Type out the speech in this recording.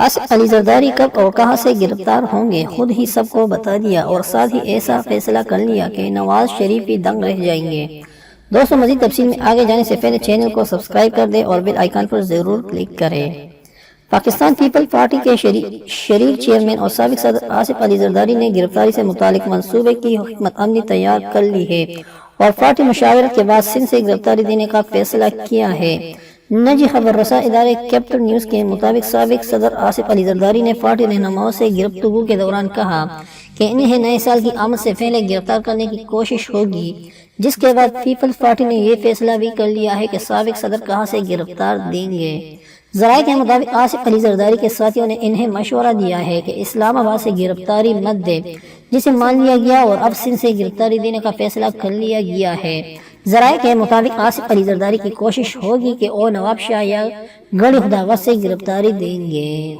آصف علی زرداری کب اور کہاں سے گرفتار ہوں گے خود ہی سب کو بتا دیا، اور ساتھ ہی ایسا فیصلہ کر لیا کہ نواز شریف ہی دنگ رہ جائیں گے۔ دوستو مزید تفصیل میں آگے جانے سے پہلے چینل کو سبسکرائب کر دیں اور بیل آئیکن پر ضرور کلک کریں۔ پاکستان پیپل پارٹی کے شریر چیئرمین اور سابق صدر آصف علی زرداری نے گرفتاری سے متعلق منصوبے کی حکمت عملی تیار کر لی ہے اور پارٹی مشاورت کے بعد سندھ سے گرفتاری دینے کا فیصلہ کیا ہے۔ نجی خبر رساں ادارے کیپٹل نیوز کے مطابق سابق صدر آصف علی زرداری نے پارٹی رہنماؤں سے گفتگو کے دوران کہا کہ انہیں نئے سال کی آمد سے پہلے گرفتار کرنے کی کوشش ہوگی، جس کے بعد پیپلز پارٹی نے یہ فیصلہ بھی کر لیا ہے کہ سابق صدر کہاں سے گرفتار دیں گے۔ ذرائع کے مطابق آصف علی زرداری کے ساتھیوں نے انہیں مشورہ دیا ہے کہ اسلام آباد سے گرفتاری مت دے، جسے مان لیا گیا اور اب سندھ سے گرفتاری دینے کا فیصلہ کر لیا گیا ہے۔ ذرائع کے مطابق آصف علی زرداری کی کوشش ہوگی کہ وہ نواب شاہ یا گڑھ خداوت سے گرفتاری دیں گے۔